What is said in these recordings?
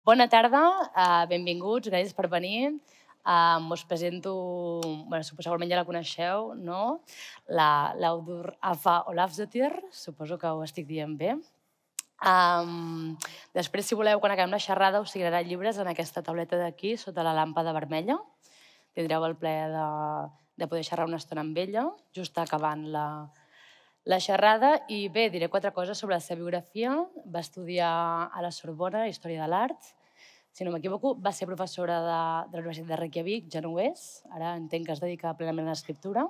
Bona tarda, benvinguts, gràcies per venir. Us presento, segurament ja la coneixeu, no? L'Auður Ólafsdóttir, suposo que ho estic dient bé. Després, si voleu, quan acabem la xerrada, us signarà llibres en aquesta tauleta d'aquí, sota la làmpada vermella. Tindreu el plaer de poder xerrar una estona amb ella, just acabant la xerrada. I bé, diré 4 coses sobre la seva biografia. Va estudiar a la Sorbona Història de l'Art. Si no m'equivoco, va ser professora de la Universitat de Reykjavik, ja no ho és. Ara entenc que es dedica plenament a l'escriptura.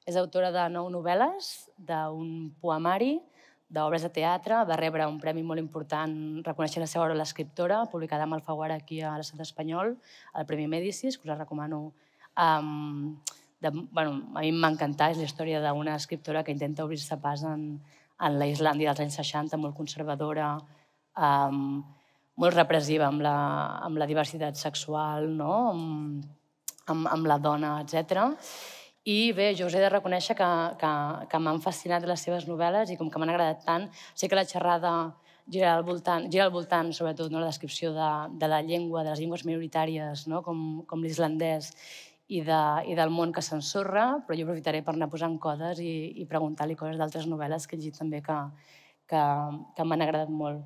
És autora de 9 novel·les, d'un poemari, d'obres de teatre. Va rebre un premi molt important reconeixent la seva obra l'escriptora, publicada amb Alfaguara aquí a l'estat espanyol, el Premi Mèdicis, que us la recomano. A mi m'ha encantat, és la història d'una escriptora que intenta obrir-se pas en la Islàndia dels anys 60, molt conservadora, molt repressiva amb la diversitat sexual, amb la dona, etc. I bé, jo us he de reconèixer que m'han fascinat les seves novel·les i com que m'han agradat tant, sé que la xerrada gira al voltant, sobretot, la descripció de la llengua, de les llengües minoritàries, com l'islandès, i del món que s'ensorra, però jo aprofitaré per anar posant codes i preguntar-li coses d'altres novel·les que he llegit també que m'han agradat molt.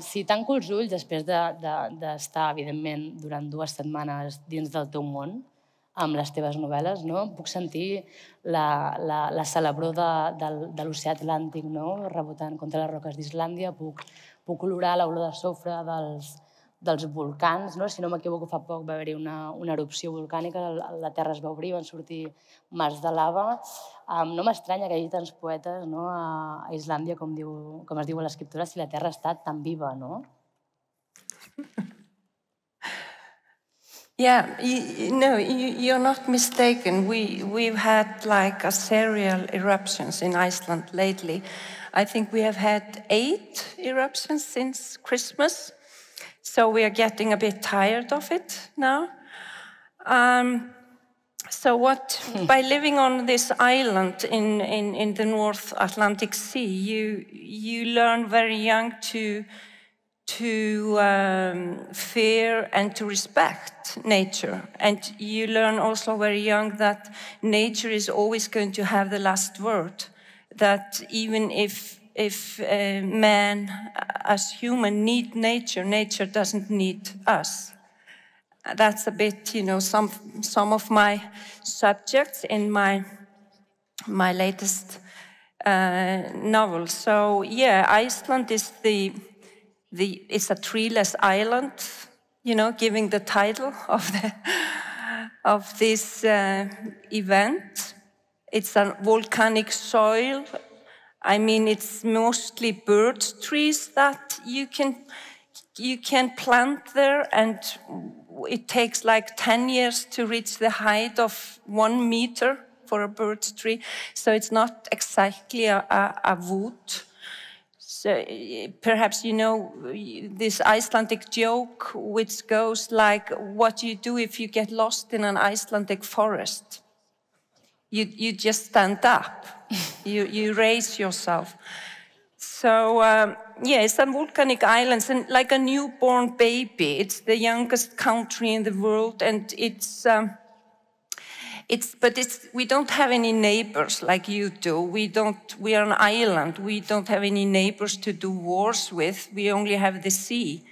Si tanco els ulls, després d'estar, evidentment, durant 2 setmanes dins del teu món, amb les teves novel·les, puc sentir la celebró de l'oceà Atlàntic rebotant contra les roques d'Islàndia, puc olorar l'olor de sofre dels volcans. Si no m'equivoco, fa poc va haver-hi una erupció volcànica, la terra es va obrir, van sortir mars de lava. No m'estranya que hi hagi tants poetes a Islàndia, com es diu a l'escriptura, si la terra està tan viva, no? Yeah, you're not mistaken. We've had like a serial eruptions in Iceland lately. I think we have had 8 eruptions since Christmas. So we are getting a bit tired of it now. By living on this island in the North Atlantic Sea, you learn very young to fear and to respect nature. And you learn also very young that nature is always going to have the last word. That even if man as human need nature, nature doesn't need us. That's a bit, some of my subjects in my latest novel. So yeah, Iceland is it's a treeless island, giving the title of this event. It's a volcanic soil. I mean, it's mostly bird trees that you can plant there, and it takes like 10 years to reach the height of 1 meter for a bird tree. So it's not exactly a wood. So perhaps you know this Icelandic joke, which goes like, what do you do if you get lost in an Icelandic forest? You just stand up. You raise yourself. So yeah, it's a volcanic island, and like a newborn baby. It's the youngest country in the world, and we don't have any neighbors like you do. We are an island. We don't have any neighbors to do wars with. We only have the sea.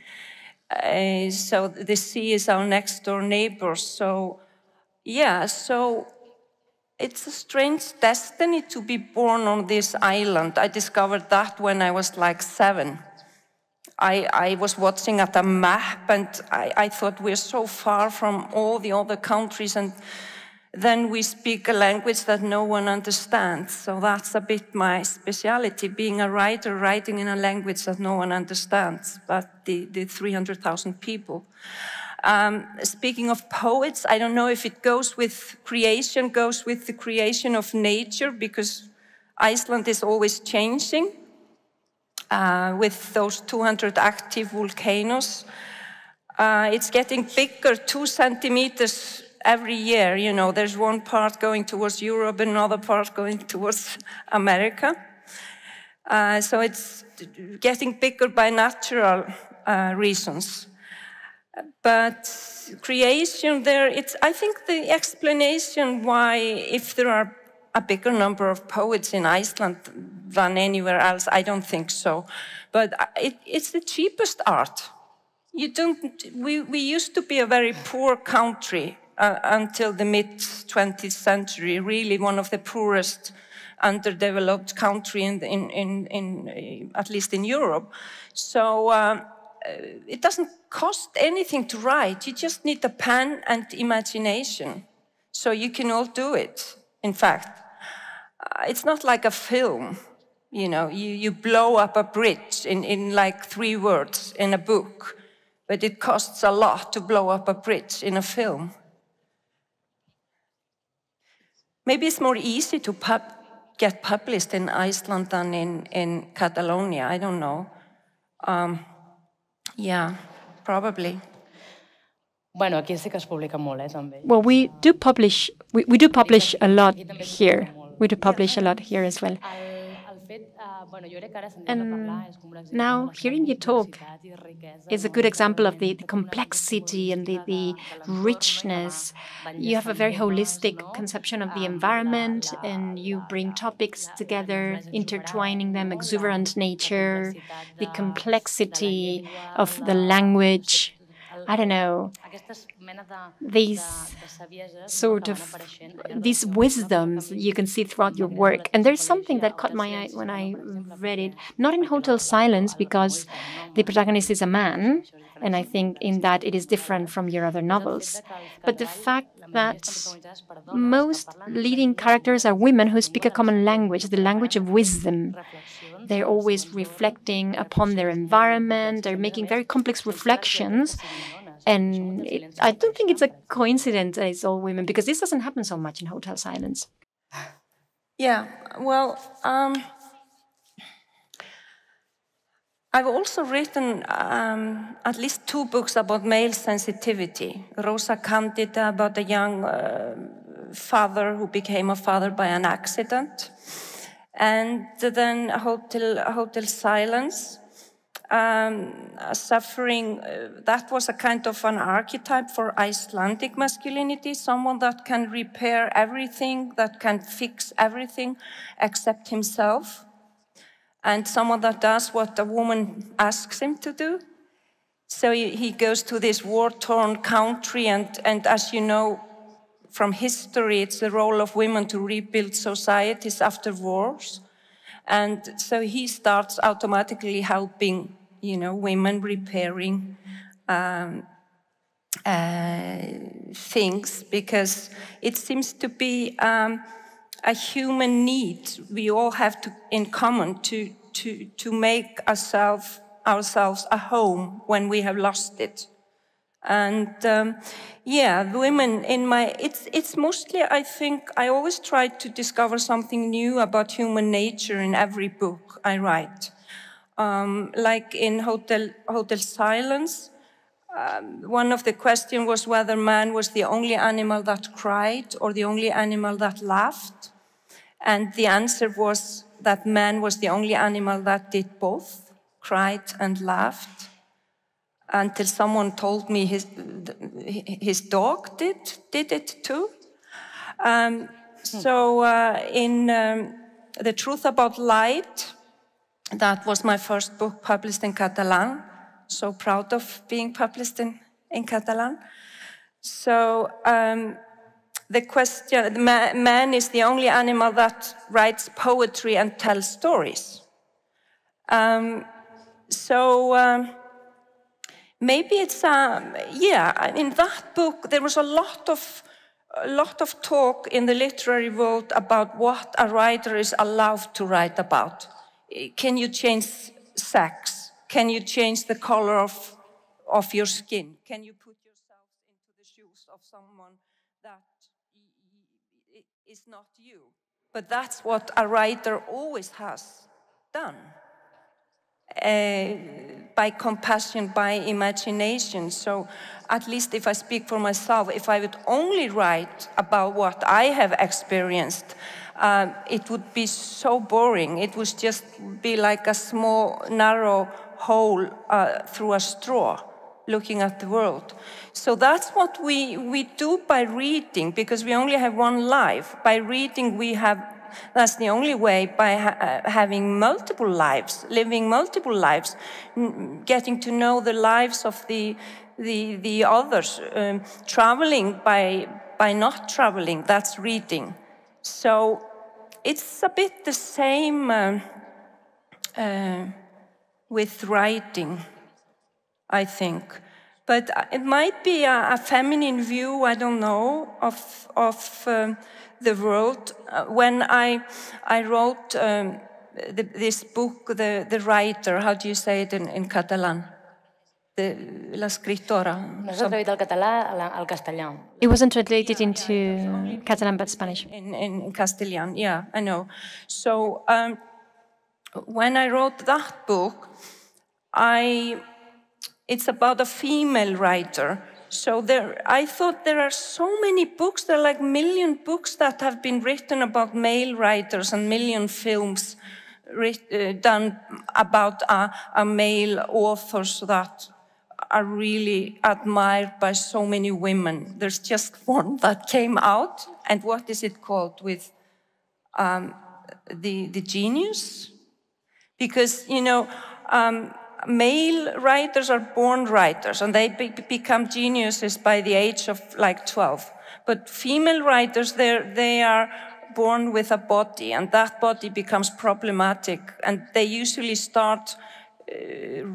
So the sea is our next door neighbor. So yeah, so it's a strange destiny to be born on this island. I discovered that when I was like 7. I was watching at a map, and I thought we're so far from all the other countries, and then we speak a language that no one understands. So that's a bit my speciality, being a writer, writing in a language that no one understands, but the 300,000 people. Speaking of poets, I don't know if it goes with the creation of nature, because Iceland is always changing with those 200 active volcanoes. It's getting bigger, 2 centimeters every year. There's one part going towards Europe, another part going towards America. So it's getting bigger by natural reasons. But creation there, I think the explanation why, if there are a bigger number of poets in Iceland than anywhere else, I don't think so. But it's the cheapest art. We used to be a very poor country until the mid-20th century, really one of the poorest underdeveloped country at least in Europe. So it doesn't cost anything to write. You just need a pen and imagination. So you can all do it, in fact. It's not like a film. You know, you blow up a bridge in like 3 words in a book, but it costs a lot to blow up a bridge in a film. Maybe it's more easy to get published in Iceland than in Catalonia. I don't know. Yeah, probably. Bueno, aquí sí que es publica molt, també. Well, we do publish a lot here. We do publish a lot here as well. And now, hearing you talk is a good example of the complexity and the richness. You have a very holistic conception of the environment, and you bring topics together, intertwining them, exuberant nature, the complexity of the language. I don't know, these wisdoms you can see throughout your work. And there's something that caught my eye when I read it, not in Hotel Silence, because the protagonist is a man, and I think in that it is different from your other novels, but the fact that most leading characters are women who speak a common language, the language of wisdom. They're always reflecting upon their environment, they're making very complex reflections, and I don't think it's a coincidence that it's all women, because this doesn't happen so much in Hotel Silence. Yeah, well, I've also written at least 2 books about male sensitivity. Rosa Candida, about a young father who became a father by an accident. And then Hotel Silence, suffering, that was a kind of an archetype for Icelandic masculinity, someone that can repair everything, that can fix everything except himself, and someone that does what a woman asks him to do. So he goes to this war-torn country, and as you know from history, it's the role of women to rebuild societies after wars. And so he starts automatically helping, women repairing things, because it seems to be a human need we all have in common to make ourselves a home when we have lost it. And yeah, women it's mostly, I think, I always try to discover something new about human nature in every book I write. Like in Hotel Silence, one of the questions was whether man was the only animal that cried or the only animal that laughed. And the answer was that man was the only animal that did both, cried and laughed. Until someone told me his dog did it too. So in The Truth About Light, that was my first book published in Catalan. So proud of being published in Catalan. So the question, man is the only animal that writes poetry and tells stories. Maybe it's in that book there was a lot of talk in the literary world about what a writer is allowed to write about. Can you change sex? Can you change the color of your skin? Can you put yourself into the shoes of someone that is not you? But that's what a writer always has done. by compassion, by imagination. So at least if I speak for myself, if I would only write about what I have experienced, it would be so boring. It would just be like a small, narrow hole through a straw, looking at the world. So that's what we do by reading, because we only have one life. By reading, that's the only way, by having multiple lives, living multiple lives, getting to know the lives of the others, traveling by not traveling, that's reading. So it's a bit the same with writing, I think. But it might be a feminine view, I don't know, of the world. When I wrote this book, the writer, how do you say it in Catalan? La escritora. No s'ha traduït del català al castellà. It wasn't translated into Catalan but Spanish. In Castellan, yeah, I know. So when I wrote that book, it's about a female writer. So I thought there are so many books, there are like 1 million books that have been written about male writers and 1 million films done about a male authors that are really admired by so many women. There's just one that came out, and what is it called, with the genius? Because, you know, male writers are born writers, and they become geniuses by the age of like 12. But female writers, they are born with a body, and that body becomes problematic, and they usually start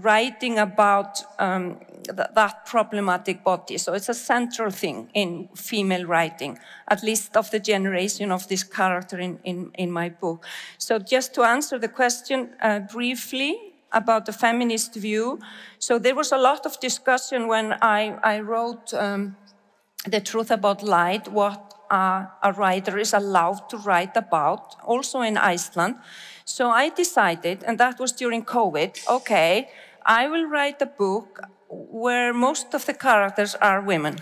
writing about that problematic body. So it's a central thing in female writing, at least of the generation of this character in my book. So just to answer the question briefly about the feminist view, so there was a lot of discussion when I wrote The Truth About Light, what a writer is allowed to write about, also in Iceland. So I decided, and that was during COVID, okay, I will write a book where most of the characters are women.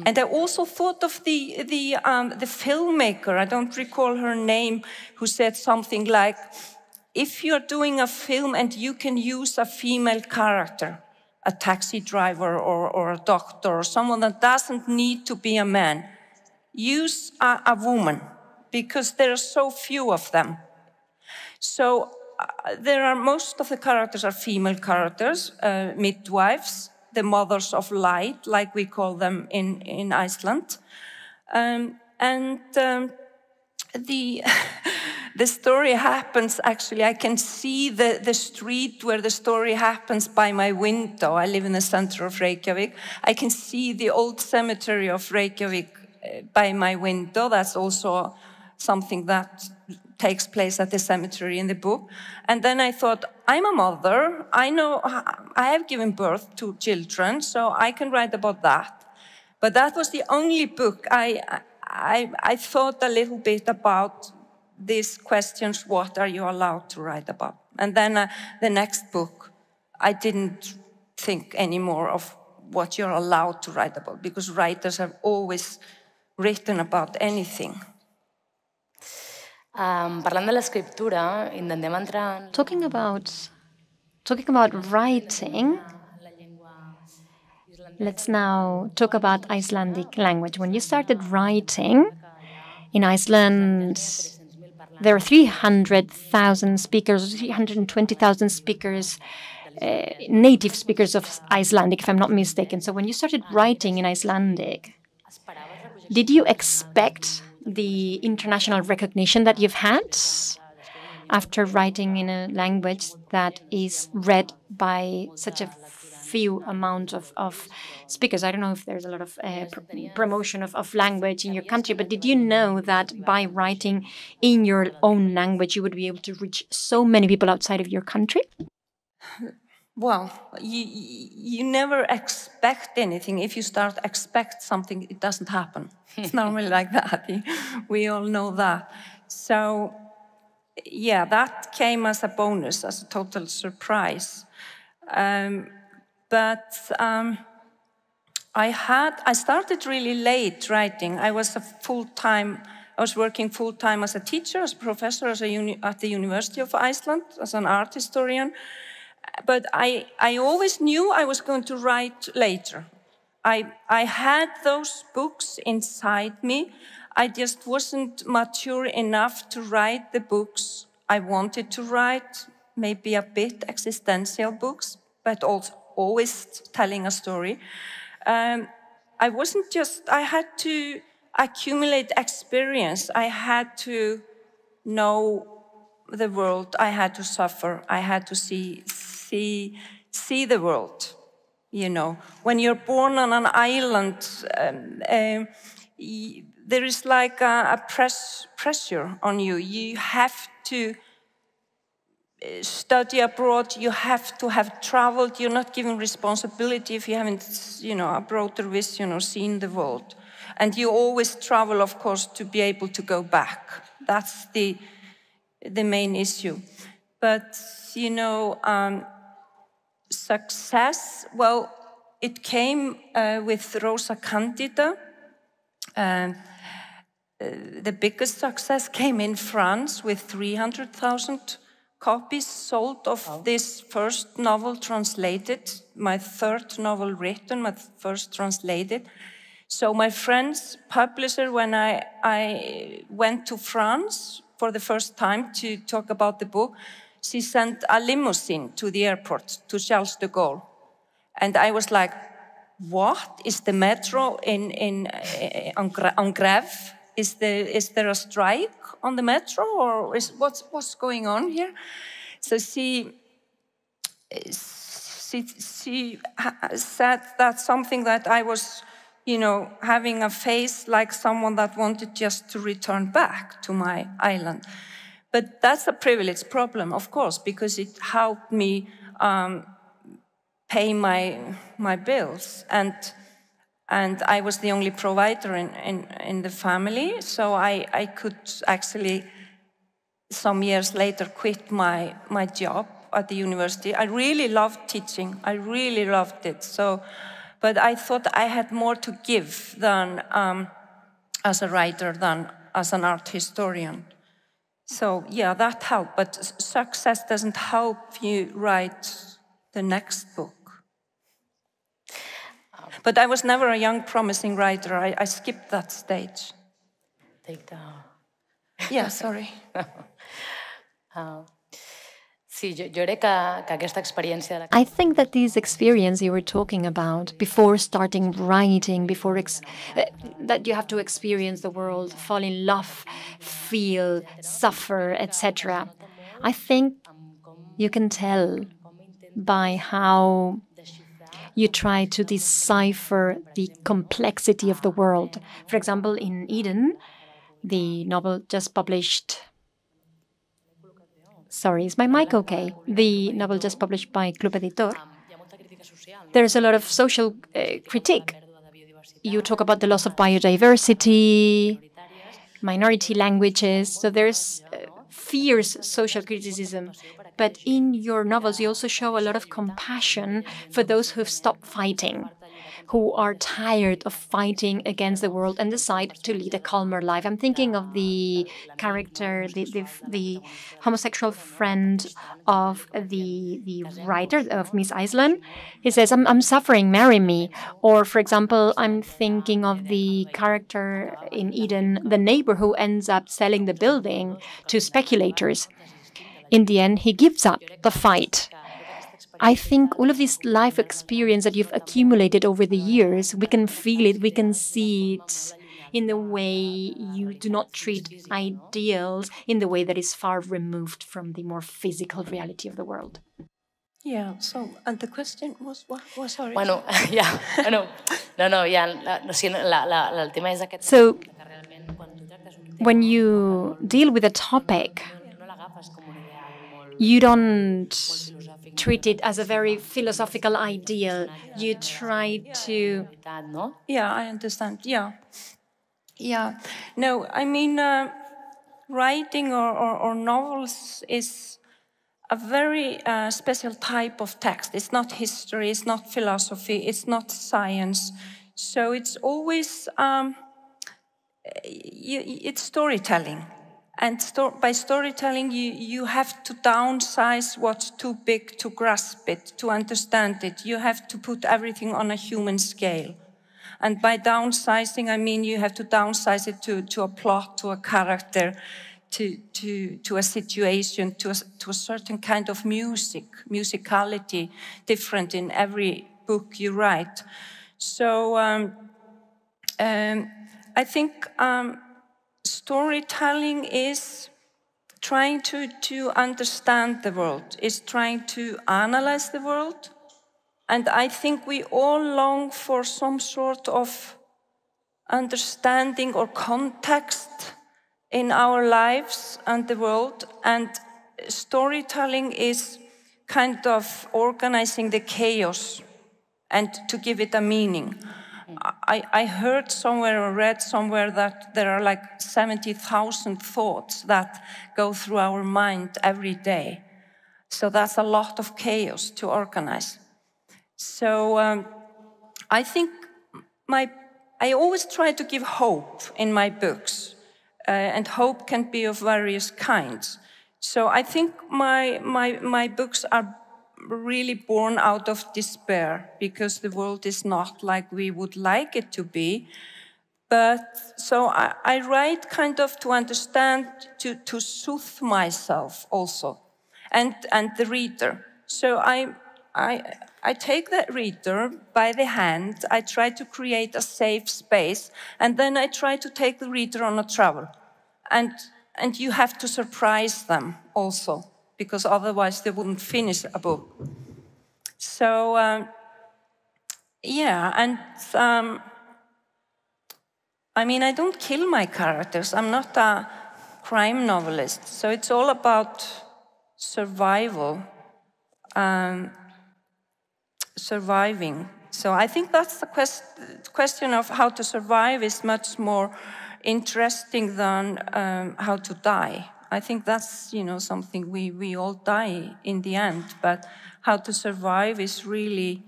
And I also thought of the filmmaker, I don't recall her name, who said something like, if you're doing a film and you can use a female character, a taxi driver or a doctor or someone that doesn't need to be a man, use a woman, because there are so few of them. So most of the characters are female characters, midwives, the mothers of light, like we call them in Iceland. The story happens, actually, I can see the street where the story happens by my window. I live in the center of Reykjavik. I can see the old cemetery of Reykjavik by my window. That's also something that takes place at the cemetery in the book. And then I thought, I'm a mother. I know I have given birth to children, so I can write about that. But that was the only book. I thought a little bit about these questions, what are you allowed to write about? And then the next book, I didn't think anymore of what you're allowed to write about, because writers have always written about anything. Parlant de l'escriptura, intentem entrar... Talking about writing, let's now talk about Icelandic language. When you started writing in Iceland, there are 300,000 speakers, 320,000 speakers, native speakers of Icelandic, if I'm not mistaken. So when you started writing in Icelandic, did you expect the international recognition that you've had after writing in a language that is read by such a few amount of speakers? I don't know if there's a lot of promotion of language in your country, but did you know that by writing in your own language, you would be able to reach so many people outside of your country? Well, you never expect anything. If you start expect something, it doesn't happen. It's normally like that. We all know that. So, yeah, that came as a bonus, as a total surprise. I started really late writing. I was working full-time as a teacher, as a professor at the University of Iceland, as an art historian. But I always knew I was going to write later. I had those books inside me. I just wasn't mature enough to write the books I wanted to write, maybe a bit existential books, but also always telling a story. I had to accumulate experience. I had to know the world. I had to suffer. I had to see the world. You know, when you're born on an island, there is like a pressure on you. You have to study abroad. You have to have traveled. You're not given responsibility if you haven't, a broader vision or seen the world. And you always travel, of course, to be able to go back. That's the main issue. But, success, well, it came with Rosa Candida. The biggest success came in France with 300,000 copies sold of this first novel translated, my third novel written, my first translated. So my friend's publisher, when I went to France for the first time to talk about the book, she sent a limousine to the airport, to Charles de Gaulle. And I was like, what? Is the metro en grève? Is there a strike on the metro? Or what's going on here? So she said that's something that I was, having a face like someone that wanted just to return back to my island. But that's a privilege problem, of course, because it helped me pay my bills, and I was the only provider in the family, so I could actually, some years later, quit my job at the university. I really loved teaching. I really loved it. But I thought I had more to give than as a writer than as an art historian. So yeah, that helped. But success doesn't help you write the next book. But I was never a young, promising writer. I skipped that stage. Take down. Yeah, sorry. I think that this experience you were talking about, before starting writing, that you have to experience the world, fall in love, feel, suffer, etc. I think you can tell by how you try to decipher the complexity of the world. For example, in Eden, the novel just published... Sorry, is my mic okay? The novel just published by Club Editor. There's a lot of social critique. You talk about the loss of biodiversity, minority languages, so there's fierce social criticism. But in your novels, you also show a lot of compassion for those who've stopped fighting, who are tired of fighting against the world and decide to lead a calmer life. I'm thinking of the character, the homosexual friend of the writer of Miss Iceland. He says, I'm suffering, marry me. Or, for example, I'm thinking of the character in Eden, the neighbor who ends up selling the building to speculators. In the end, he gives up the fight. I think all of this life experience that you've accumulated over the years, we can feel it, we can see it in the way you do not treat ideals in the way that is far removed from the more physical reality of the world. Yeah, so, and the question was, what? Sorry. Bueno, yeah, no, yeah, el tema és aquest. So, when you deal with a topic, you don't treat it as a very philosophical ideal. You try to... Yeah, I understand. Yeah. No, I mean, writing or novels is a very special type of text. It's not history, it's not philosophy, it's not science. So it's always, it's storytelling. And by storytelling, you have to downsize what's too big to grasp it, to understand it. You have to put everything on a human scale. And by downsizing, I mean you have to downsize it to a plot, to a character, to a situation, to a certain kind of musicality, different in every book you write. So I think storytelling is trying to understand the world, is trying to analyze the world. And I think we all long for some sort of understanding or context in our lives and the world. And storytelling is kind of organizing the chaos and to give it a meaning. I heard somewhere or read somewhere that there are like 70,000 thoughts that go through our mind every day. So that's a lot of chaos to organize. So I think I always try to give hope in my books, and hope can be of various kinds. So I think my books are really born out of despair, because the world is not like we would like it to be. But so I write kind of to understand, to soothe myself also, and the reader. So I take that reader by the hand, I try to create a safe space, and then I try to take the reader on a travel. And you have to surprise them also, because otherwise they wouldn't finish a book. So, yeah, and I mean, I don't kill my characters. I'm not a crime novelist, so it's all about survival. Surviving. So I think that's the question of how to survive is much more interesting than how to die. I think that's, you know, something we all die in the end, but how to survive is really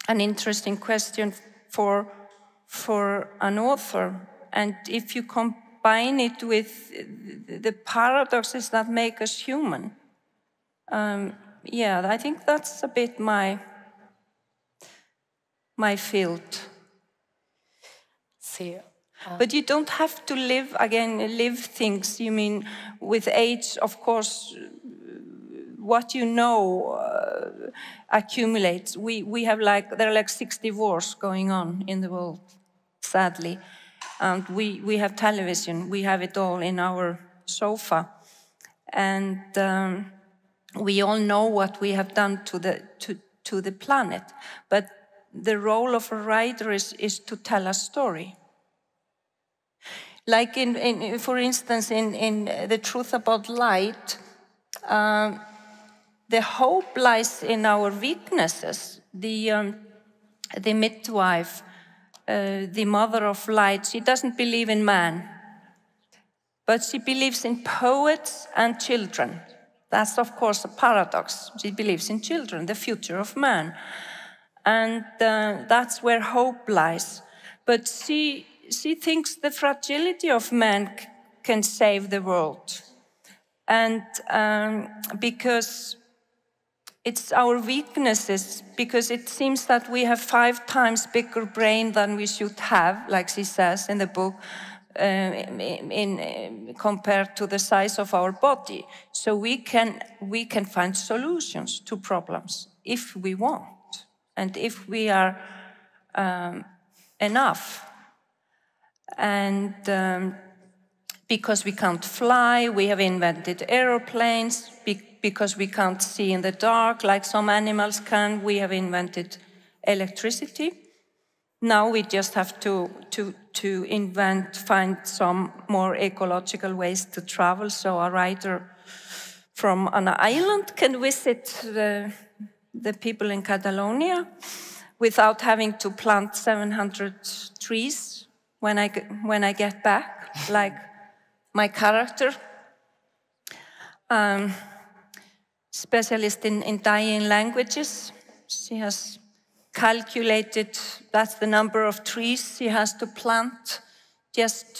an interesting question for an author. And if you combine it with the paradoxes that make us human, yeah, I think that's a bit my field. Sí. But you don't have to live things. You mean, with age, of course, what you know accumulates. We have there are like 60 wars going on in the world, sadly. And we have television, we have it all in our sofa. And we all know what we have done to the planet. But the role of a writer is to tell a story. Like for instance, in The Truth About Light, the hope lies in our weaknesses. The midwife, the mother of light, she doesn't believe in man, but she believes in poets and children. That's, of course, a paradox. She believes in children, the future of man. And that's where hope lies. But she thinks the fragility of man can save the world. And because it's our weaknesses, because it seems that we have 5 times bigger brain than we should have, like she says in the book, compared to the size of our body. So we can find solutions to problems if we want, and if we are enough. And because we can't fly, we have invented aeroplanes. Because we can't see in the dark like some animals can, we have invented electricity. Now we just have to find some more ecological ways to travel, so a writer from an island can visit the people in Catalonia without having to plant 700 trees when I get back, like my character. specialist in dying languages. She has calculated that's the number of trees she has to plant just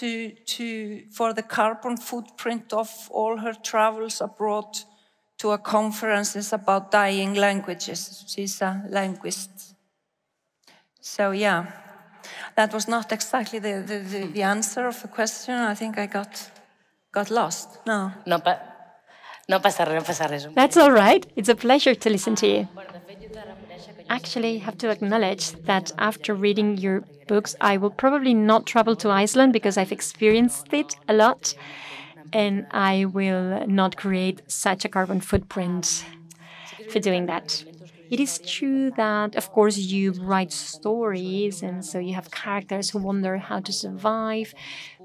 for the carbon footprint of all her travels abroad to a conferences about dying languages. She's a linguist. So yeah, that was not exactly the answer of the question. I think I got lost. No. No passa res. That's all right. It's a pleasure to listen to you. Actually, I have to acknowledge that after reading your books, I will probably not travel to Iceland because I've experienced it a lot, and I will not create such a carbon footprint for doing that. It is true that, of course, you write stories, and so you have characters who wonder how to survive,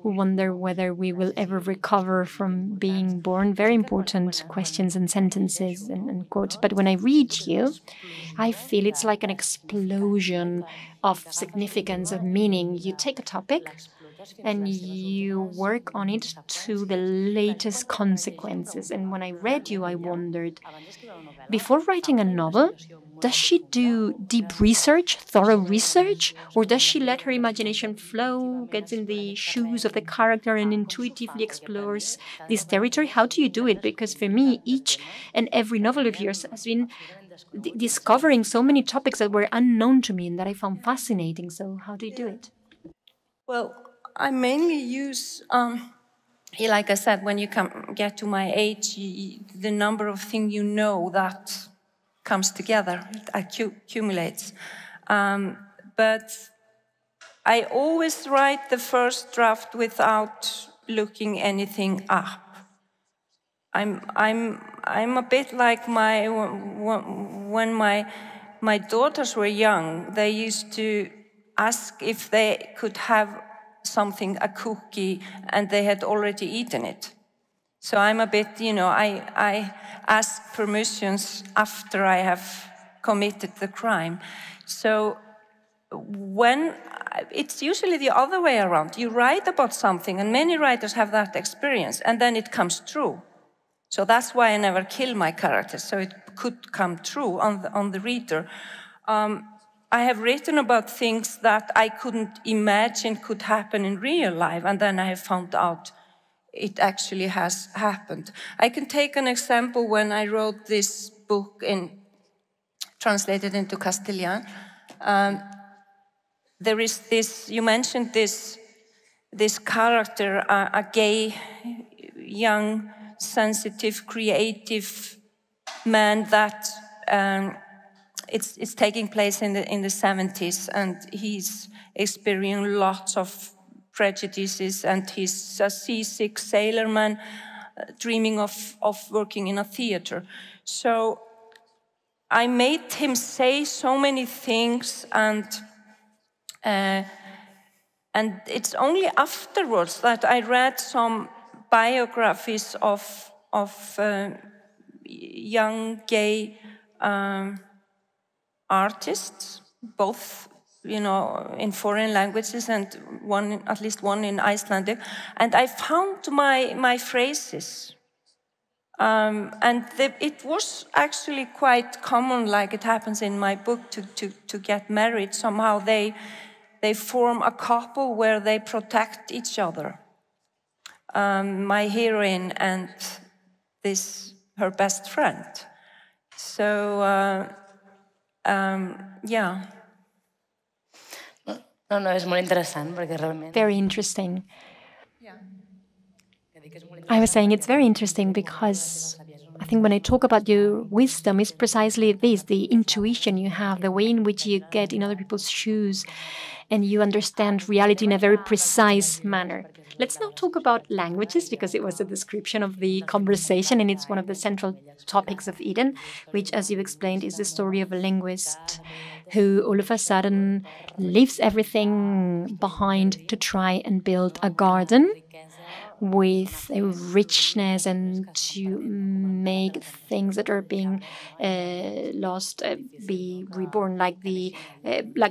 who wonder whether we will ever recover from being born. Very important questions and sentences and quotes. But when I read you, I feel it's like an explosion of significance, of meaning. You take a topic and you work on it to the latest consequences. And when I read you, I wondered, before writing a novel, does she do deep research, thorough research, or does she let her imagination flow, gets in the shoes of the character and intuitively explores this territory? How do you do it? Because for me, each and every novel of yours has been discovering so many topics that were unknown to me and that I found fascinating. So how do you do it? Well, I mainly use, like I said, when you get to my age, the number of things you know that comes together, it accumulates. But I always write the first draft without looking anything up. I'm a bit like when my daughters were young, they used to ask if they could have something, a cookie, and they had already eaten it. So I'm a bit, I ask permissions after I have committed the crime. So it's usually the other way around. You write about something, and many writers have that experience, and then it comes true. So that's why I never kill my characters, so it could come true on the reader. I have written about things that I couldn't imagine could happen in real life, and then I have found out it actually has happened. I can take an example when I wrote this book translated into Castilian. There is this, you mentioned this character, a gay, young, sensitive, creative man that it's taking place in the 70s, and he's experiencing lots of prejudices, and he's a seasick sailorman dreaming of working in a theater. So I made him say so many things, and it's only afterwards that I read some biographies of young gay artists, both in foreign languages and at least one in Icelandic, and I found my phrases, and it was actually quite common, like it happens in my book, to get married. Somehow they form a couple where they protect each other. My heroine and her best friend. So yeah. No, és molt interessant perquè realment... Very interesting. I was saying it's very interesting because I think when I talk about your wisdom, it's precisely this, the intuition you have, the way in which you get in other people's shoes and you understand reality in a very precise manner. Let's now talk about languages, because it was a description of the conversation and it's one of the central topics of Eden, which, as you explained, is the story of a linguist who all of a sudden leaves everything behind to try and build a garden with a richness and to make things that are being lost be reborn, like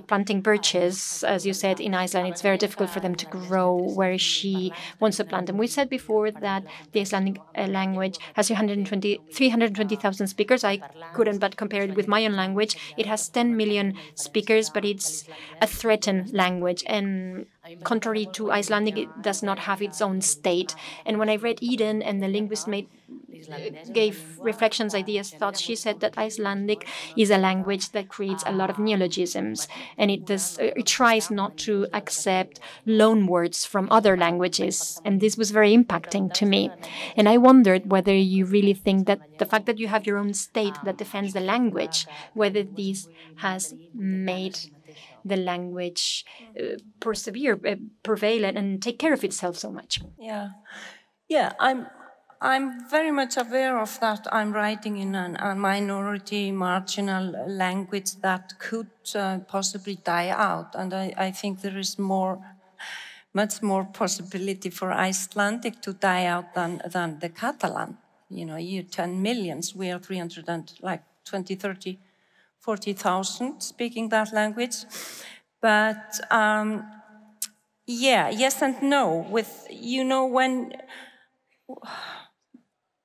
planting birches. As you said, in Iceland, it's very difficult for them to grow where she wants to plant them. We said before that the Icelandic language has 320,000 speakers. I couldn't but compare it with my own language. It has 10 million speakers, but it's a threatened language. And contrary to Icelandic, it does not have its own state. And when I read Eden and the linguist gave reflections, ideas, thoughts, she said that Icelandic is a language that creates a lot of neologisms, and it tries not to accept loan words from other languages. And this was very impacting to me. And I wondered whether you really think that the fact that you have your own state that defends the language, whether this has made the language persevere, prevail, and take care of itself so much. Yeah, I'm very much aware of that. I'm writing in a minority, marginal language that could possibly die out, and I think there is much more possibility for Icelandic to die out than the Catalan. You know, you 10 millions, we are 300 and like 20, 30, 40,000 speaking that language. But yeah, yes and no. When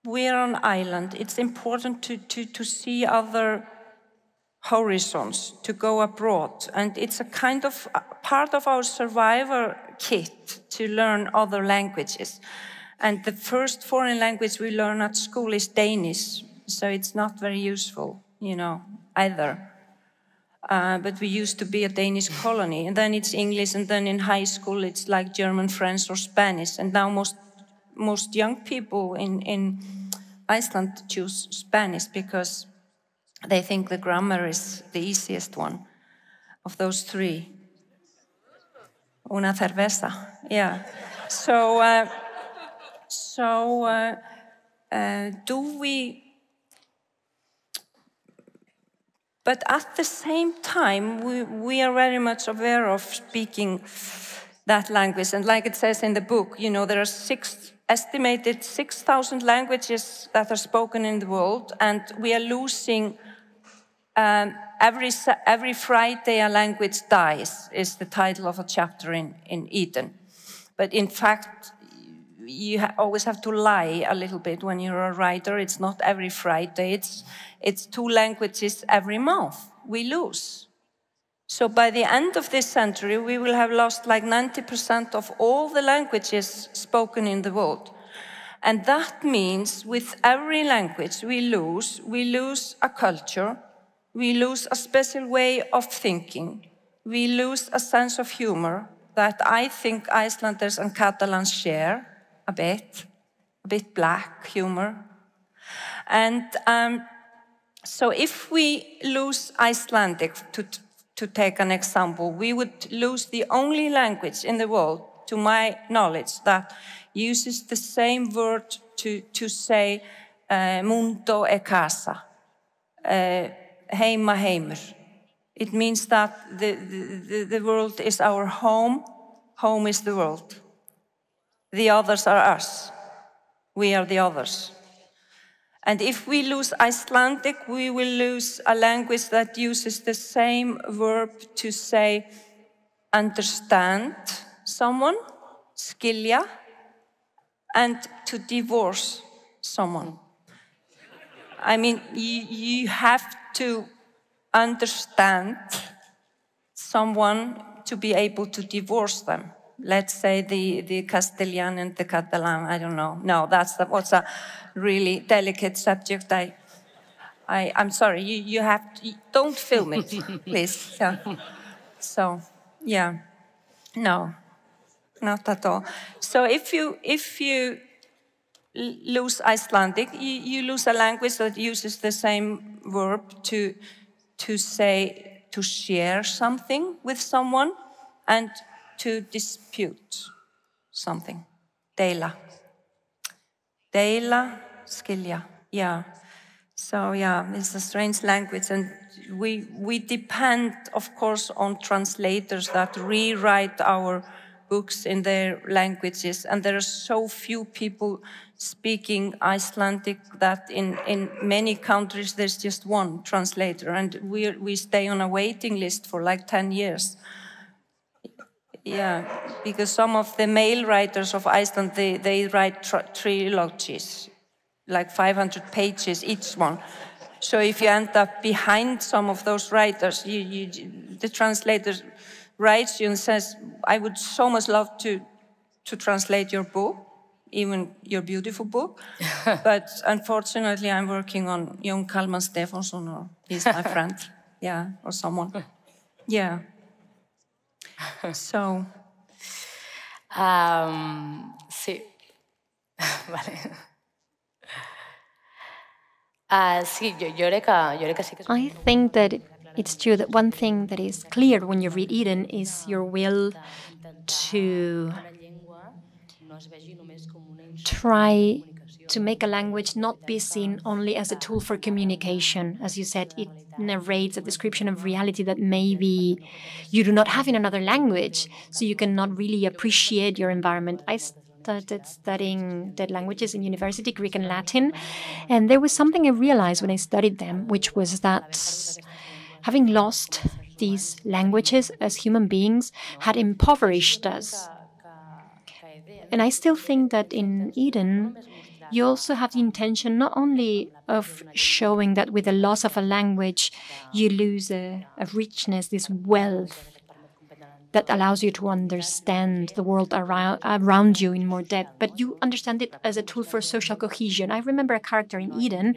we're on an island, it's important to see other horizons, to go abroad. And it's a kind of part of our survivor kit to learn other languages. And the first foreign language we learn at school is Danish. So it's not very useful, either. But we used to be a Danish colony. And then it's English. And then in high school, it's like German, French, or Spanish. And now most young people in Iceland choose Spanish because they think the grammar is the easiest one of those three. Una cerveza, yeah. Do we? But at the same time, we are very much aware of speaking that language. And like it says in the book, there are estimated 6,000 languages that are spoken in the world, and we are losing every Friday a language dies, is the title of a chapter in Eden. But in fact, you always have to lie a little bit when you're a writer. It's not every Friday. It's 2 languages every month we lose. So by the end of this century, we will have lost like 90% of all the languages spoken in the world. And that means with every language we lose a culture, we lose a special way of thinking, we lose a sense of humor that I think Icelanders and Catalans share a bit black humor. And so if we lose Icelandic, to take an example, we would lose the only language in the world, to my knowledge, that uses the same word to say mundo e casa, heima heimur. It means that the world is our home, home is the world. The others are us. We are the others. And if we lose Icelandic, we will lose a language that uses the same verb to say understand someone, skilja, and to divorce someone. I mean, you have to understand someone to be able to divorce them. Let's say the Castilian and the Catalan, I don't know. No, that's a really delicate subject. I'm sorry, you have to, don't film it, please. So, yeah, no, not at all. So if you lose Icelandic, you lose a language that uses the same verb to say, to share something with someone and to dispute something. Deila, skilja, yeah. So yeah, it's a strange language, and we depend, of course, on translators that rewrite our books in their languages, and there are so few people speaking Icelandic that in many countries there's just one translator, and we stay on a waiting list for like 10 years. Yeah, because some of the male writers of Iceland, they write trilogies, like 500 pages each one. So if you end up behind some of those writers, the translator writes you and says, I would so much love to translate your book, even your beautiful book. But unfortunately, I'm working on Jón Kalman Stefánsson, or he's my friend, yeah, or someone. Yeah. So. Sí. Vale. Sí, jo crec que sí que... I think that it's true that one thing that is clear when you read Eden is your will to try to make a language not be seen only as a tool for communication. As you said, it narrates a description of reality that maybe you do not have in another language, so you cannot really appreciate your environment. I started studying dead languages in university, Greek and Latin, and there was something I realized when I studied them, which was that having lost these languages as human beings had impoverished us. And I still think that in Eden, you also have the intention not only of showing that with the loss of a language, you lose a richness, this wealth that allows you to understand the world around you in more depth, but you understand it as a tool for social cohesion. I remember a character in Eden,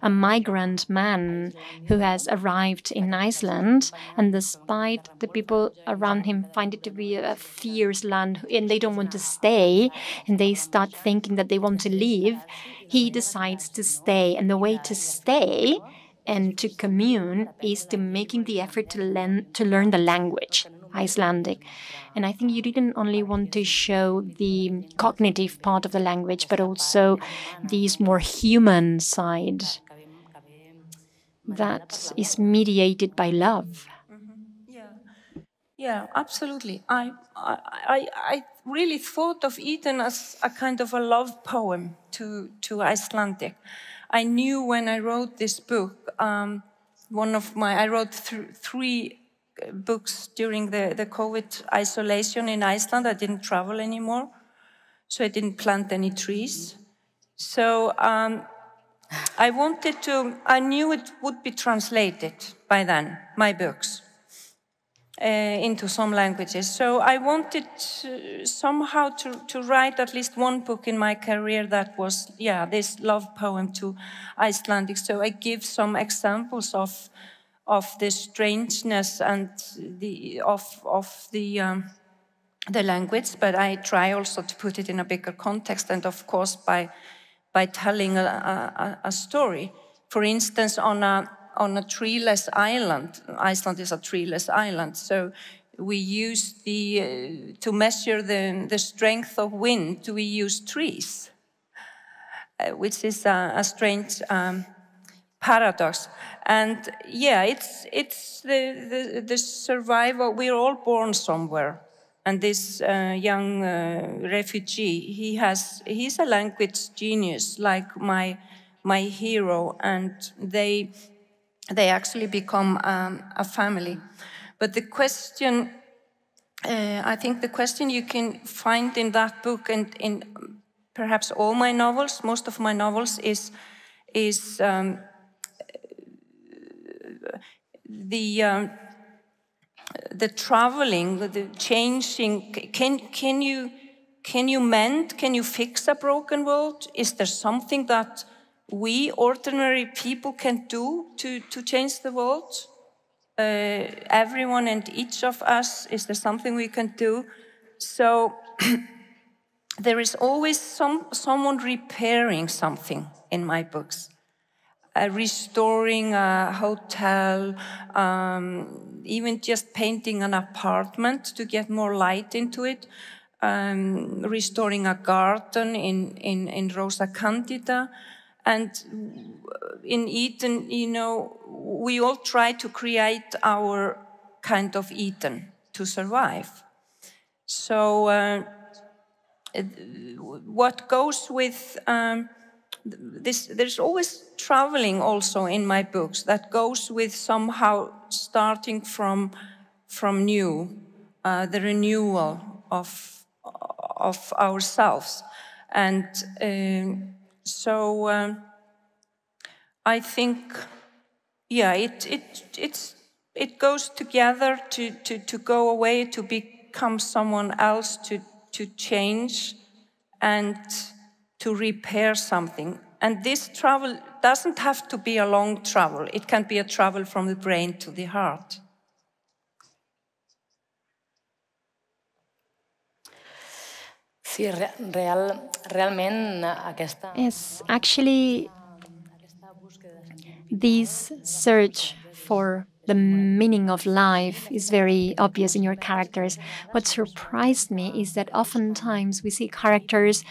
a migrant man who has arrived in Iceland, and despite the people around him find it to be a fierce land and they don't want to stay, and they start thinking that they want to leave, he decides to stay. And the way to stay and to commune is to making the effort to learn the language, Icelandic. And I think you didn't only want to show the cognitive part of the language, but also this more human side that is mediated by love. Yeah, absolutely. I really thought of Eden as a kind of a love poem to Icelandic. I knew when I wrote this book, I wrote three books during the COVID isolation in Iceland. I didn't travel anymore, so I didn't plant any trees. So I knew it would be translated by then, my books, into some languages. So I wanted somehow to write at least one book in my career that was, this love poem to Icelandic. So I give some examples of the strangeness and of the language, but I try also to put it in a bigger context, and of course by telling a story. For instance, on a treeless island, Iceland is a treeless island, so we use to measure the strength of wind, we use trees, which is a strange paradox. And it's the survival. We're all born somewhere, and this young refugee, he's a language genius, like my hero, and they actually become a family. But the question, I think the question you can find in that book and in perhaps all my novels, most of my novels, is the traveling, the changing. Can you mend? Can you fix a broken world? Is there something that we ordinary people can do to change the world? Everyone and each of us, is there something we can do? So there is always someone repairing something in my books. Restoring a hotel, even just painting an apartment to get more light into it, restoring a garden in Rosa Candida. And in Eden, we all try to create our kind of Eden to survive. So what goes with this, there's always traveling also in my books that goes with somehow starting from new, the renewal of ourselves. And so I think, yeah, it goes together to go away, to become someone else, to change and to repair something. And this travel doesn't have to be a long travel. It can be a travel from the brain to the heart. Sí, realment aquesta... Yes, actually, this search for the meaning of life is very obvious in your characters. What surprised me is that oftentimes we see characters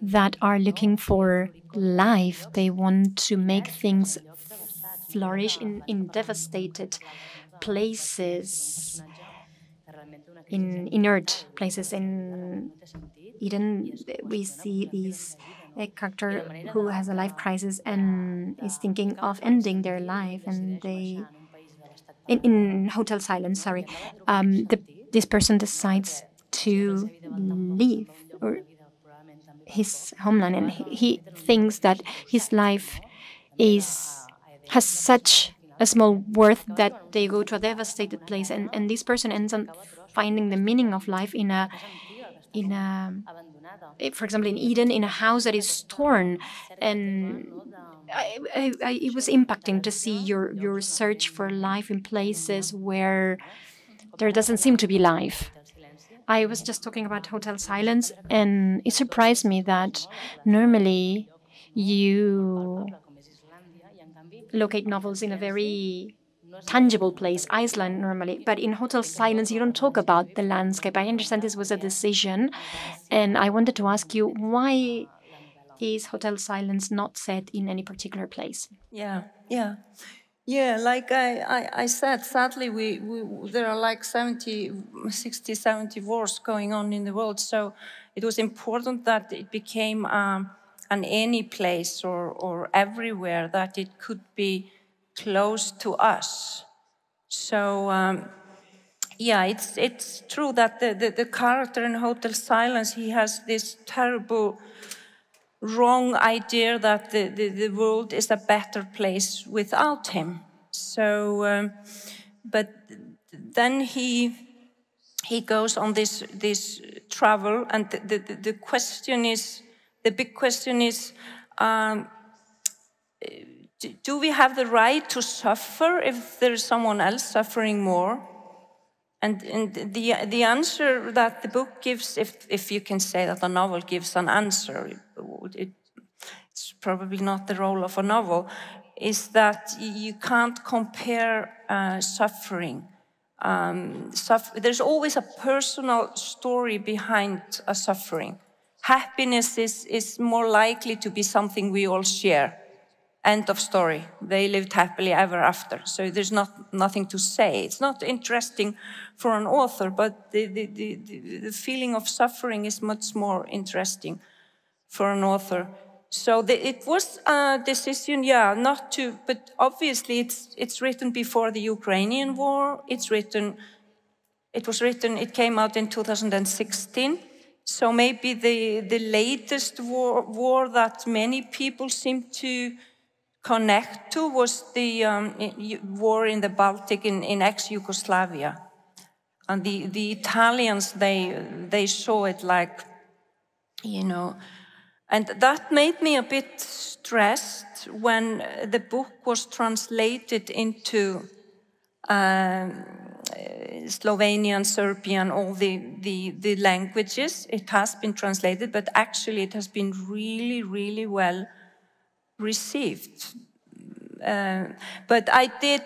that are looking for life. They want to make things flourish in devastated places, in inert places. In Eden, we see a character who has a life crisis and is thinking of ending their life, and they, in Hotel Silence, sorry, this person decides to leave or his homeland, and he thinks that his life has such a small worth that they go to a devastated place, and this person ends up finding the meaning of life in a, for example, in Eden, in a house that is torn. And it was impacting to see your search for life in places where there doesn't seem to be life. I was just talking about Hotel Silence, and it surprised me that normally you locate novels in a very tangible place, Iceland normally, but in Hotel Silence you don't talk about the landscape. I understand this was a decision, and I wanted to ask you, why is Hotel Silence not set in any particular place? Yeah, like I said, sadly, there are like 60, 70 wars going on in the world. So it was important that it became an any place or everywhere that it could be close to us. So yeah, it's true that the character in Hotel Silence, he has this terrible wrong idea that the world is a better place without him. So, but then he goes on this travel, and the question is, the big question is, do we have the right to suffer if there is someone else suffering more? And the answer that the book gives, if you can say that a novel gives an answer, it's probably not the role of a novel, is that you can't compare suffering. There's always a personal story behind a suffering. Happiness is more likely to be something we all share. End of story. They lived happily ever after. So there's nothing to say. It's not interesting for an author, but the feeling of suffering is much more interesting for an author. So it was a decision, yeah, not to, but obviously it's written before the Ukrainian war. It came out in 2016. So maybe the latest war that many people seem to connect to was the war in the Baltic in ex-Yugoslavia. And the Italians, they saw it like, you know, and that made me a bit stressed when the book was translated into Slovenian, Serbian, all the languages. It has been translated, but actually it has been really, really well received. But I did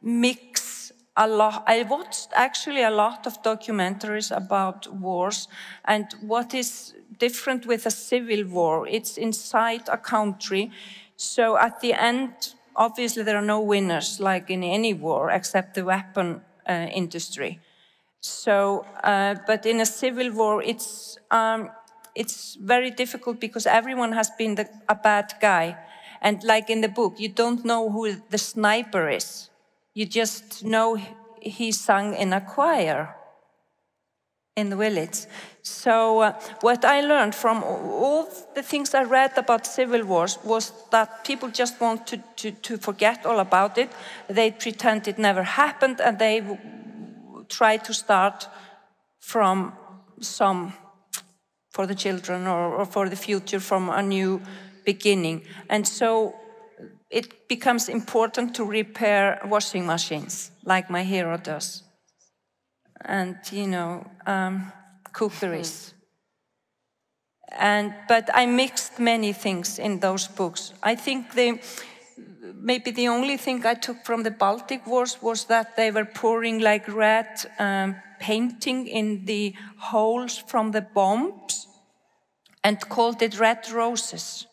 mix a lot. I watched actually a lot of documentaries about wars, and what is different with a civil war, it's inside a country. So at the end, obviously there are no winners like in any war except the weapon industry. So, but in a civil war, it's very difficult because everyone has been a bad guy. And like in the book, you don't know who the sniper is. You just know he sang in a choir in the village. So what I learned from all the things I read about civil wars was that people just want to forget all about it. They pretend it never happened, and they try to start from for the children or for the future, from a new beginning. And so it becomes important to repair washing machines, like my hero does. And, cookeries. But I mixed many things in those books. I think maybe the only thing I took from the Baltic Wars was that they were pouring like red painting in the holes from the bombs and called it red roses.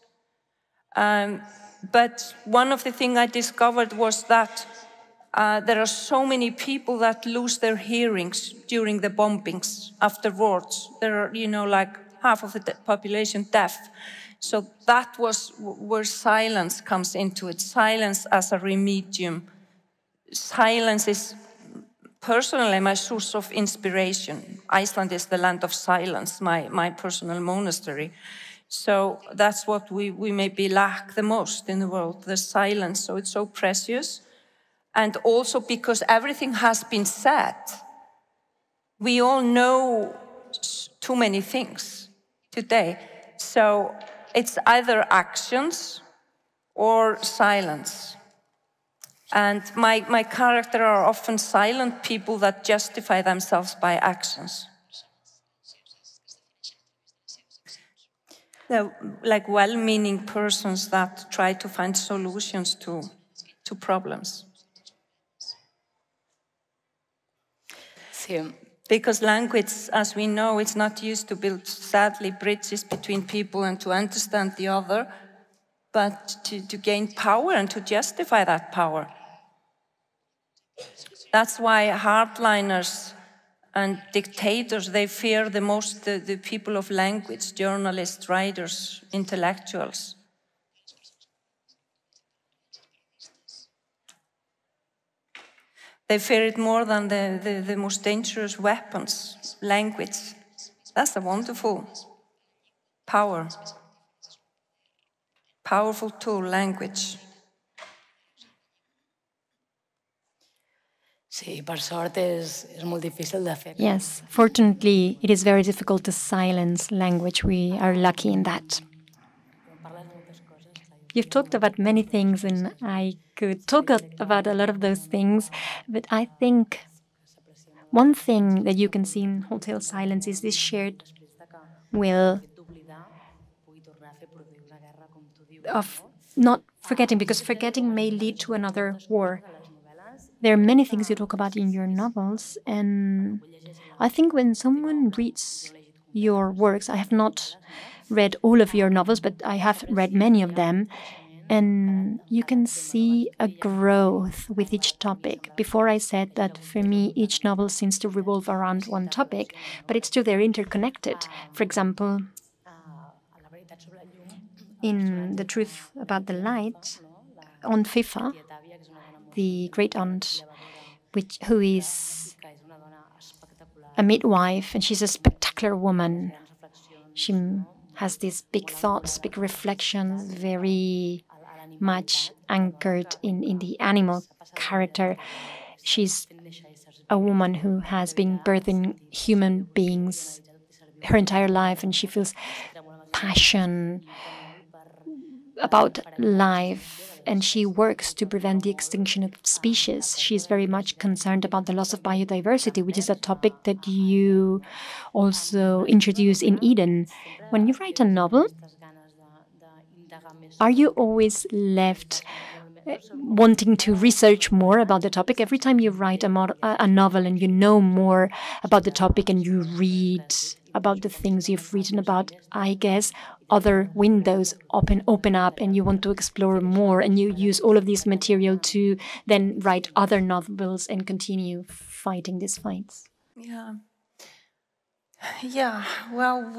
But one of the things I discovered was that there are so many people that lose their hearings during the bombings afterwards. There are, like half of the population deaf. So that was where silence comes into it. Silence as a remedium. Silence is personally my source of inspiration. Iceland is the land of silence, my personal monastery. So that's what we maybe lack the most in the world, the silence. So it's so precious. And also because everything has been said. We all know too many things today. So it's either actions or silence. And my character are often silent people that justify themselves by actions. They're like well-meaning persons that try to find solutions to problems. Because language, as we know, it's not used to build, sadly, bridges between people and to understand the other, but to gain power and to justify that power. That's why hardliners and dictators, they fear the most the people of language, journalists, writers, intellectuals. They fear it more than the most dangerous weapons, language. That's a wonderful power. Powerful tool, language. Yes, fortunately, it is very difficult to silence language. We are lucky in that. You've talked about many things, and I could talk about a lot of those things, but I think one thing that you can see in Hotel Silence is this shared will of not forgetting, because forgetting may lead to another war. There are many things you talk about in your novels, and I think when someone reads your works, I have not read all of your novels, but I have read many of them, and you can see a growth with each topic. Before I said that for me, each novel seems to revolve around one topic, but it's true, they're interconnected. For example, in The Truth About the Light, on FIFA, the great aunt, who is a midwife, and she's a spectacular woman. She has these big thoughts, big reflections, very much anchored in the animal character. She's a woman who has been birthing human beings her entire life, and she feels passion about life, and she works to prevent the extinction of species. She's very much concerned about the loss of biodiversity, which is a topic that you also introduce in Eden. When you write a novel, are you always left wanting to research more about the topic? Every time you write a novel and you know more about the topic and you read about the things you've written about, I guess other windows open up and you want to explore more, and you use all of this material to then write other novels and continue fighting these fights. Yeah. Yeah, well,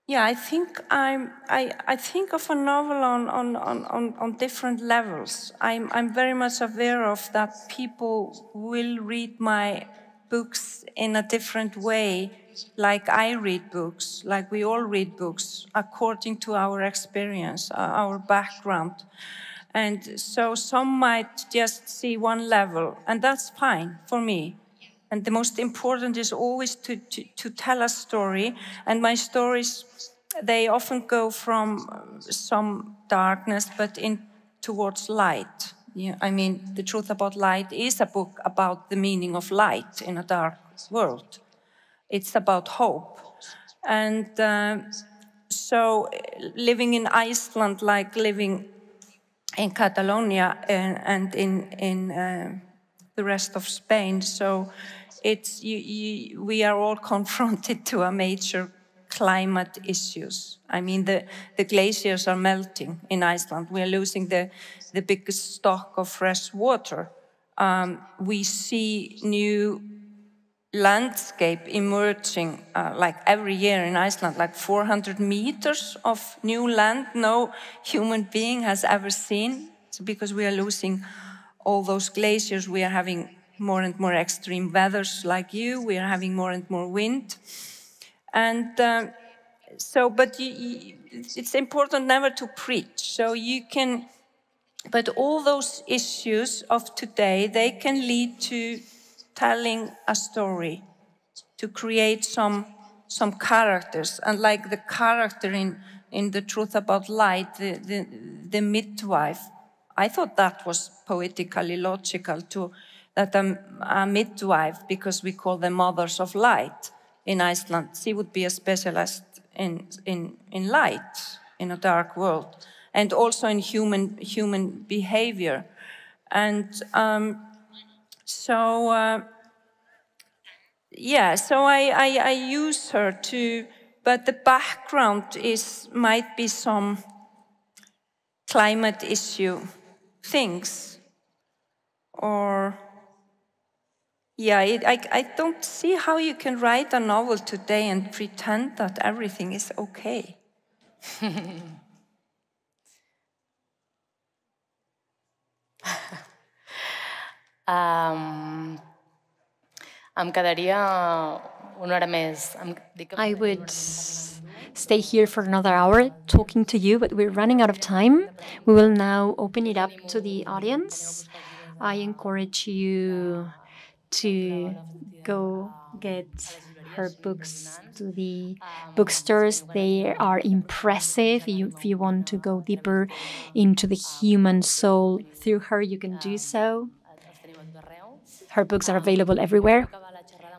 yeah, I think I think of a novel on different levels. I'm very much aware of that people will read my books in a different way, like I read books, like we all read books, according to our experience, our background. And so some might just see one level, and that's fine for me. And the most important is always to tell a story. And my stories, they often go from some darkness, but towards light. Yeah, I mean, The Truth About Light is a book about the meaning of light in a dark world. It's about hope. And so living in Iceland, like living in Catalonia and in the rest of Spain. So we are all confronted to a major climate issues. I mean, the glaciers are melting in Iceland. We are losing the biggest stock of fresh water. We see new landscape emerging like every year in Iceland, like 400 meters of new land no human being has ever seen. So because we are losing all those glaciers, we are having more and more extreme weathers like we are having more and more wind. And but it's important never to preach. So but all those issues of today, they can lead to telling a story, to create some characters. And like the character in The Truth About Light, the midwife, I thought that was poetically logical that a midwife, because we call them mothers of light in Iceland, she would be a specialist in light in a dark world, and also in human behavior. And yeah, so I use her but the background might be some climate issue things, or yeah, I don't see how you can write a novel today and pretend that everything is okay. Em quedaria una hora més. I would stay here for another hour talking to you, but we're running out of time. We will now open it up to the audience. I encourage you to go get her books to the bookstores. They are impressive. If you want to go deeper into the human soul through her, you can do so. Her books are available everywhere.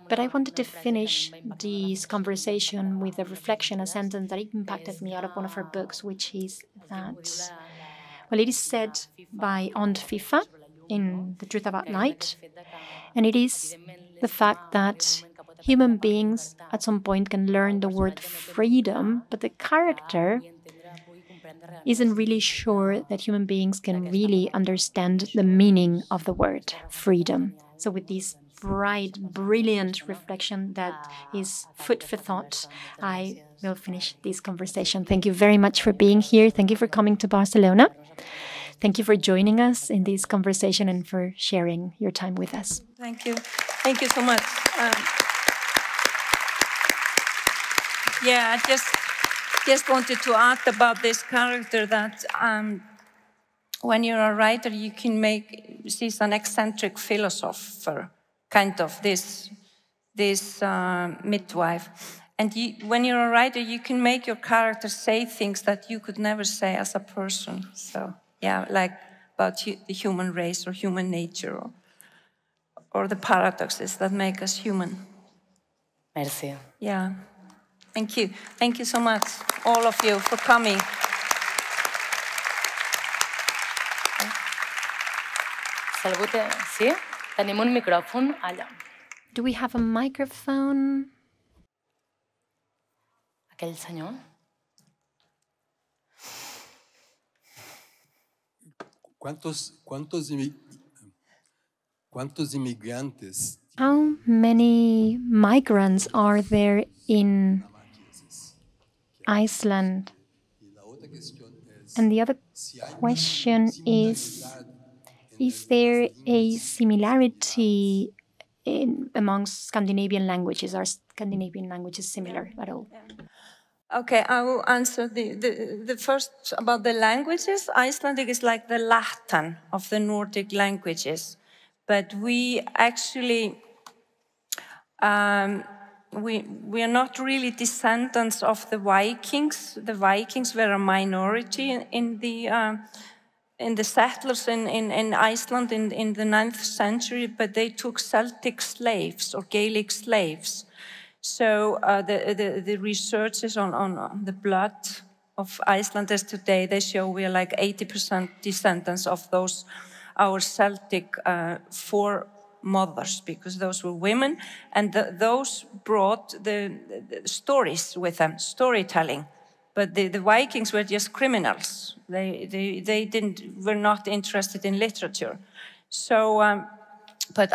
But I wanted to finish this conversation with a reflection, a sentence that impacted me out of one of her books, which is that, well, it is said by Aunt FIFA in The Truth About Light, and it is the fact that human beings at some point can learn the word freedom, but the character isn't really sure that human beings can really understand the meaning of the word freedom. So with this bright, brilliant reflection that is food for thought, I will finish this conversation. Thank you very much for being here. Thank you for coming to Barcelona. Thank you for joining us in this conversation and for sharing your time with us. Thank you. Thank you so much. Yeah, I just wanted to add about this character that when you're a writer, you can she's an eccentric philosopher, kind of, this midwife. And when you're a writer, you can make your character say things that you could never say as a person. So, yeah, like about the human race or human nature or the paradoxes that make us human. Merci. Yeah. Thank you. Thank you so much, all of you, for coming. Sí? Tenim un micròfon allà. Do we have a microphone? Aquell senyor? ¿Cuántos inmigrantes How many migrants are there in Iceland? And the other question is there a similarity amongst Scandinavian languages? Are Scandinavian languages similar at all? Okay, I will answer the first about the languages. Icelandic is like the Latin of the Nordic languages, but we actually we are not really descendants of the Vikings. The Vikings were a minority in the settlers in Iceland in the 9th century, but they took Celtic slaves or Gaelic slaves. So the researches on the blood of Icelanders today, they show we are like 80% descendants of those, our Celtic foremothers, because those were women, and those brought the stories with them, storytelling. But the Vikings were just criminals. They were not interested in literature. So. But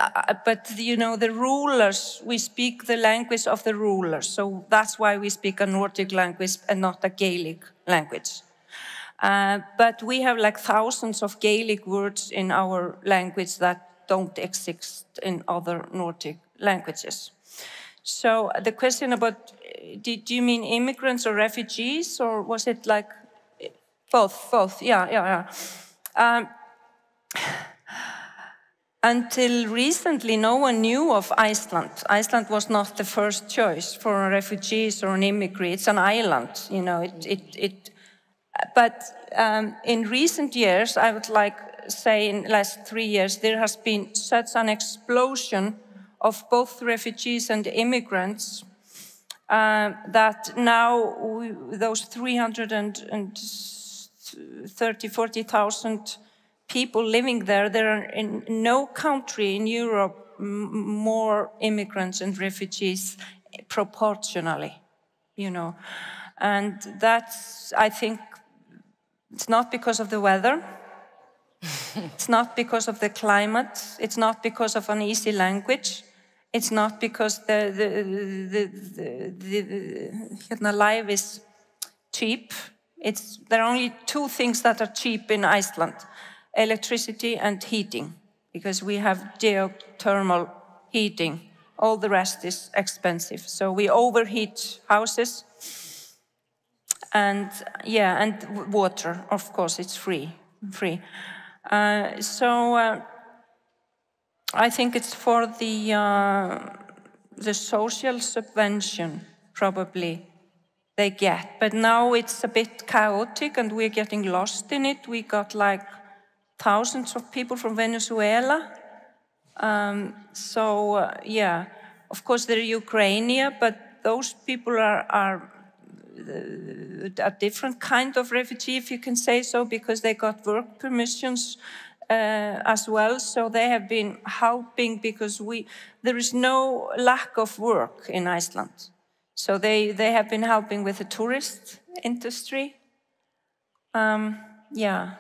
you know, the rulers, we speak the language of the rulers, so that's why we speak a Nordic language and not a Gaelic language. But we have like thousands of Gaelic words in our language that don't exist in other Nordic languages. So the question about, did you mean immigrants or refugees, or was it like both? Yeah. Until recently, no one knew of Iceland. Iceland was not the first choice for refugees or an immigrant. It's an island, you know. But in recent years, I would like say in the last 3 years, there has been such an explosion of both refugees and immigrants that now those 40,000 people living there are in no country in Europe more immigrants and refugees proportionally, you know. And that's, I think, it's not because of the weather, it's not because of the climate, it's not because of an easy language, it's not because the life is cheap. There are only 2 things that are cheap in Iceland: electricity and heating, because we have geothermal heating. All the rest is expensive. So we overheat houses. And yeah, and water, of course, it's free. I think it's for the social subvention, probably, they get. But now it's a bit chaotic and we're getting lost in it. We got like thousands of people from Venezuela. Yeah, of course they're Ukrainian, but those people are a different kind of refugee, if you can say so, because they got work permissions as well. So they have been helping because there is no lack of work in Iceland. So they have been helping with the tourist industry. Yeah.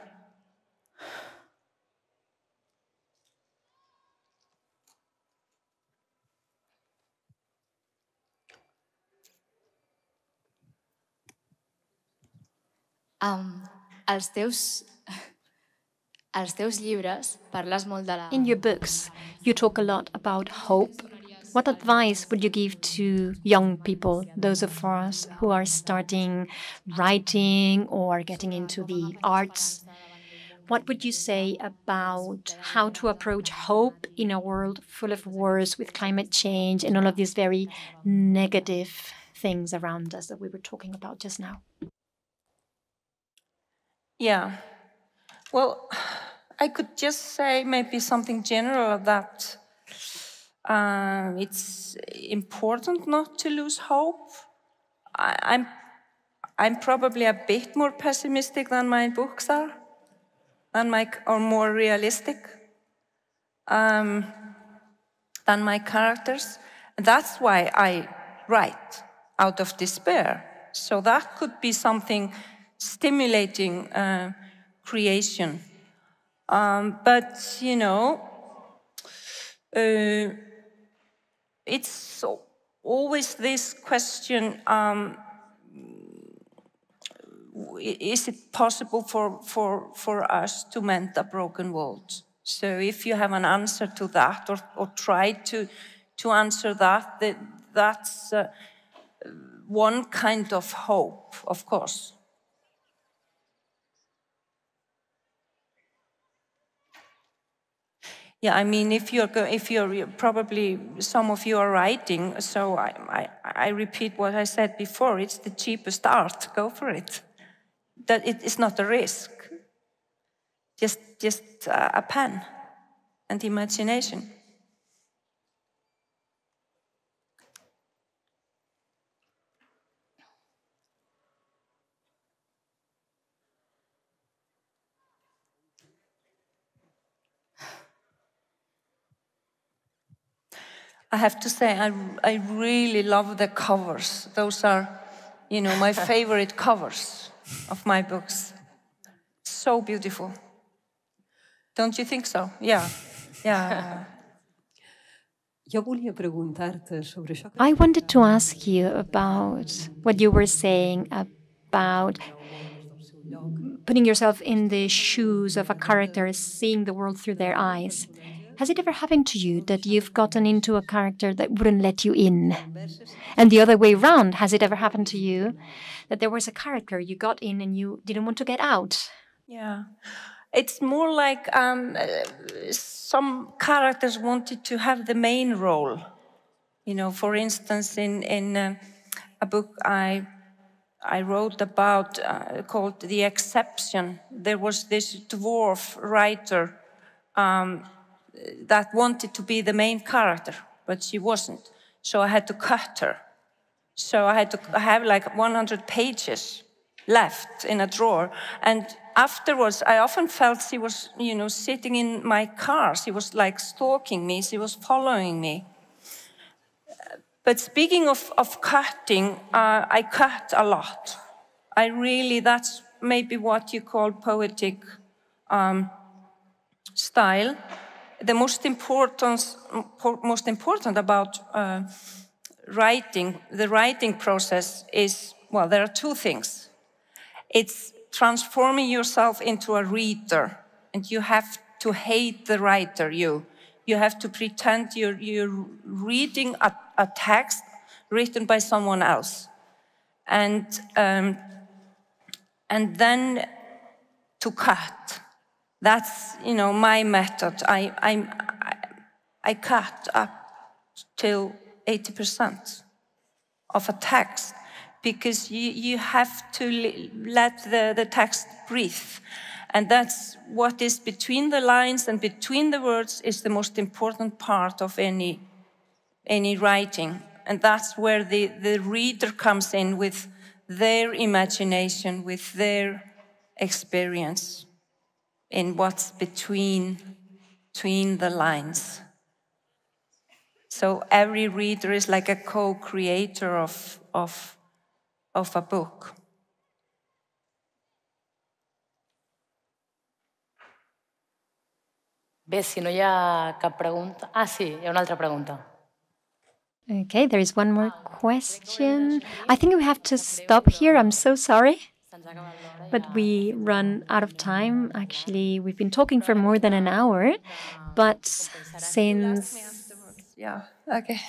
Els teus llibres parles molt de la... In your books, you talk a lot about hope. What advice would you give to young people, those of us who are starting writing or getting into the arts? What would you say about how to approach hope in a world full of wars with climate change and all of these very negative things around us that we were talking about just now? Yeah. Well, I could just say maybe something general that it's important not to lose hope. I'm probably a bit more pessimistic than my books are, or more realistic than my characters. That's why I write out of despair. So that could be something stimulating creation. But, you know, it's always this question, is it possible for us to mend a broken world? So if you have an answer to that, or try to answer that, that's one kind of hope, of course. Yeah, I mean, if you're probably, some of you are writing, so I repeat what I said before, it's the cheapest art, go for it. That it is not a risk, just a pen and imagination. I have to say, I really love the covers. Those are, you know, my favorite covers of my books. So beautiful. Don't you think so? Yeah. Yeah. I wanted to ask you about what you were saying about putting yourself in the shoes of a character, seeing the world through their eyes. Has it ever happened to you that you've gotten into a character that wouldn't let you in? And the other way around, has it ever happened to you that there was a character you got in and you didn't want to get out? Yeah. It's more like some characters wanted to have the main role. You know, for instance, in a book I wrote about called The Exception, there was this dwarf writer that wanted to be the main character, but she wasn't. So I had to cut her. So I had to have like 100 pages left in a drawer. And afterwards, I often felt she was, you know, sitting in my car. She was like stalking me. She was following me. But speaking of cutting, I cut a lot. I really, that's maybe what you call poetic style. The most important about writing, the writing process is, well, there are two things. It's transforming yourself into a reader, and you have to hate the writer, you have to pretend you're reading a text written by someone else. And then to cut. That's, you know, my method. I cut up till 80% of a text, because you have to let the text breathe. And that's what is between the lines and between the words is the most important part of any writing. And that's where the reader comes in with their imagination, with their experience in what's between the lines. So every reader is like a co-creator of a book. Bé, si no hi ha cap pregunta... Ah, sí, hi ha una altra pregunta. Okay, there is one more question. I think we have to stop here. I'm so sorry. But we run out of time. Actually, we've been talking for more than an hour. But since... Yeah, okay.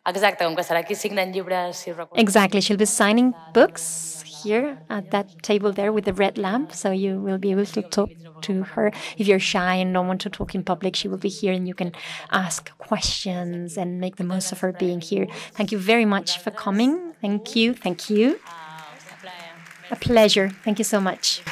Exacte, com que serà aquí signant llibres... Si exactly, she'll be signing books here at that table there with the red lamp, so you will be able to talk to her. If you're shy and don't want to talk in public, she will be here and you can ask questions and make the most of her being here. Thank you very much for coming. Thank you. Thank you. A pleasure. Thank you so much.